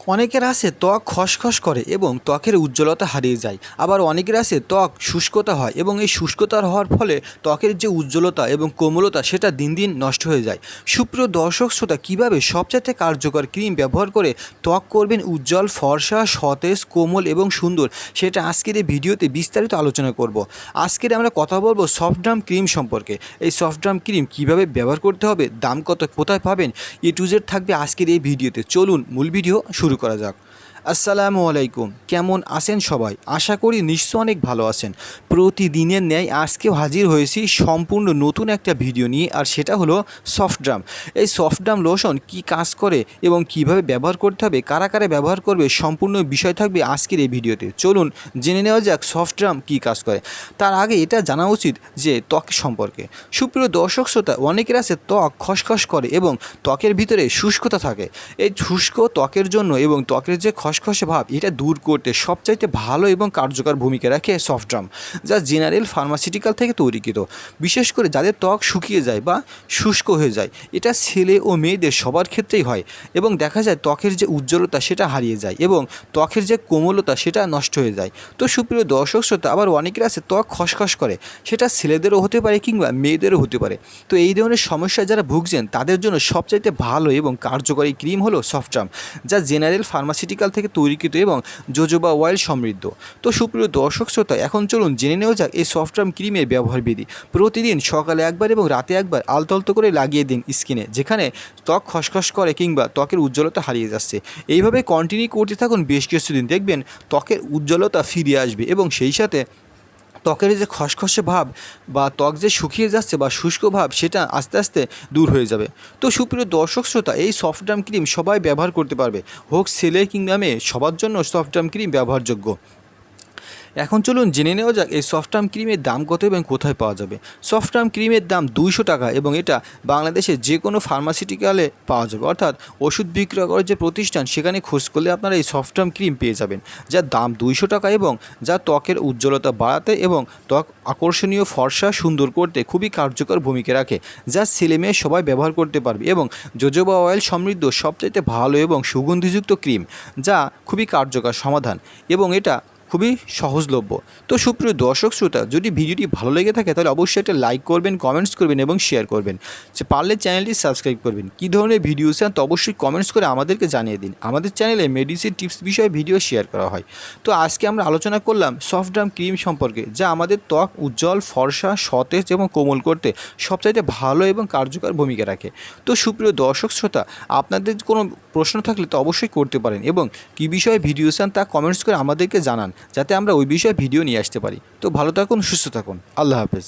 অনেকের আছে ত্বক খসখস করে এবং ত্বকের উজ্জ্বলতা হারিয়ে যায়, আবার অনেকের আছে ত্বক শুষ্কতা হয় এবং এই শুষ্কতা হওয়ার ফলে ত্বকের যে উজ্জ্বলতা এবং কোমলতা সেটা দিন দিন নষ্ট হয়ে যায়। সুপ্রিয় দর্শক শ্রোতা, কীভাবে সবচেয়ে কার্যকর ক্রিম ব্যবহার করে ত্বক করবেন উজ্জ্বল, ফর্সা, সতেজ, কোমল এবং সুন্দর, সেটা আজকের এই ভিডিওতে বিস্তারিত আলোচনা করব। আজকের আমরা কথা বলবো সফট ড্রাম ক্রিম সম্পর্কে। এই সফট ড্রাম ক্রিম কীভাবে ব্যবহার করতে হবে, দাম কত, কোথায় পাবেন, এ টু জেড থাকবে আজকের এই ভিডিওতে। চলুন মূল ভিডিও শুরু করা যাক। আসসালামু আলাইকুম, কেমন আছেন সবাই? আশা করি নিশ্চয় অনেক ভালো আছেন। প্রতিদিনের ন্যায় আজকেও হাজির হয়েছি সম্পূর্ণ নতুন একটা ভিডিও নিয়ে, আর সেটা হলো সফট ড্রাম। এই সফট ড্রাম লোশন কী কাজ করে এবং কিভাবে ব্যবহার করতে হবে, কারা কারা ব্যবহার করবে, সম্পূর্ণ বিষয় থাকবে আজকের এই ভিডিওতে। চলুন জেনে নেওয়া যাক সফট ড্রাম কী কাজ করে। তার আগে এটা জানা উচিত যে ত্বক সম্পর্কে। সুপ্রিয় দর্শক শ্রোতা, অনেকের আছে ত্বক খসখস করে এবং ত্বকের ভিতরে শুষ্কতা থাকে। এই শুষ্ক ত্বকের জন্য এবং ত্বকের যে খসখসে ভাব, এটা দূর করতে সবচাইতে ভালো এবং কার্যকর ভূমিকা রাখে সফট ড্রাম, যা জেনারেল ফার্মাসিউটিক্যাল থেকে তৈরিকৃত। বিশেষ করে যাদের ত্বক শুকিয়ে যায় বা শুষ্ক হয়ে যায়, এটা ছেলে ও মেয়েদের সবার ক্ষেত্রেই হয় এবং দেখা যায় ত্বকের যে উজ্জ্বলতা সেটা হারিয়ে যায় এবং ত্বকের যে কোমলতা সেটা নষ্ট হয়ে যায়। তো সুপ্রিয় দর্শক শ্রোতা, আবার অনেকের আছে ত্বক খসখস করে, সেটা ছেলেদেরও হতে পারে কিংবা মেয়েদেরও হতে পারে। তো এই ধরনের সমস্যায় যারা ভুগছেন তাদের জন্য সবচাইতে ভালো এবং কার্যকরী ক্রিম হলো সফট ড্রাম, যা জেনারেল ফার্মাসিউটিক্যাল থেকে তৈরিকৃত এবং জোজোবা অয়েল সমৃদ্ধ। তো সুপ্রিয় দর্শক শ্রোতা, এখন চলুন জেনে নেওয়া যাক এই সফট ড্রাম ক্রিমের ব্যবহার বিধি। প্রতিদিন সকালে একবার এবং রাতে একবার আলতো করে লাগিয়ে দিন স্কিনে, যেখানে ত্বক খসখস করে কিংবা ত্বকের উজ্জ্বলতা হারিয়ে যাচ্ছে। এইভাবে কন্টিনিউ করতে থাকুন বেশ কিছুদিন, দেখবেন ত্বকের উজ্জ্বলতা ফিরে আসবে এবং সেই সাথে ত্বকের যে খসখসে ভাব বা ত্বক যে শুকিয়ে যাচ্ছে বা শুষ্ক ভাব, সেটা আস্তে আস্তে দূর হয়ে যাবে। তো সুপ্রিয় দর্শক শ্রোতা, এই সফট ড্রাম ক্রিম সবাই ব্যবহার করতে পারবে, হোক ছেলে কিংবা মেয়ে, সবার জন্য সফট ড্রাম ক্রিম ব্যবহারযোগ্য। এখন চলুন জেনে নেওয়া যাক এই সফট ড্রাম ক্রিমের দাম কত এবং কোথায় পাওয়া যাবে। সফট ড্রাম ক্রিমের দাম 200 টাকা এবং এটা বাংলাদেশের যে কোনো ফার্মাসিউটিক্যালে পাওয়া যাবে, অর্থাৎ ওষুধ বিক্রয় করার যে প্রতিষ্ঠান সেখানে খোঁজ করলে আপনারা এই সফট ড্রাম ক্রিম পেয়ে যাবেন, যার দাম 200 টাকা এবং যা ত্বকের উজ্জ্বলতা বাড়াতে এবং ত্বক আকর্ষণীয়, ফর্সা, সুন্দর করতে খুবই কার্যকর ভূমিকা রাখে, যা ছেলে মেয়ে সবাই ব্যবহার করতে পারবে এবং জোজোবা অয়েল সমৃদ্ধ সবচাইতে ভালো এবং সুগন্ধিযুক্ত ক্রিম, যা খুবই কার্যকর সমাধান এবং এটা খুবই সহজলভ্য। তো সুপ্রিয় দর্শক শ্রোতা, যদি ভিডিওটি ভালো লেগে থাকে তাহলে অবশ্যই একটা লাইক করবেন, কমেন্টস করবেন এবং শেয়ার করবেন। পারলে চ্যানেলটি সাবস্ক্রাইব করবেন। কী ধরনের ভিডিও চান তো অবশ্যই কমেন্টস করে আমাদেরকে জানিয়ে দিন। আমাদের চ্যানেলে মেডিসিন টিপস বিষয়ে ভিডিও শেয়ার করা হয়। তো আজকে আমরা আলোচনা করলাম সফট ড্রাম ক্রিম সম্পর্কে, যা আমাদের ত্বক উজ্জ্বল, ফর্সা, সতেজ এবং কোমল করতে সবচাইতে ভালো এবং কার্যকর ভূমিকা রাখে। তো সুপ্রিয় দর্শক শ্রোতা, আপনাদের কোনো প্রশ্ন থাকলে তো অবশ্যই করতে পারেন এবং কী বিষয়ে ভিডিও চান তা কমেন্টস করে আমাদেরকে জানান, যাতে আমরা ওই বিষয়ে ভিডিও নিয়ে আসতে পারি। তো ভালো থাকুন, সুস্থ থাকুন, আল্লাহ হাফেজ।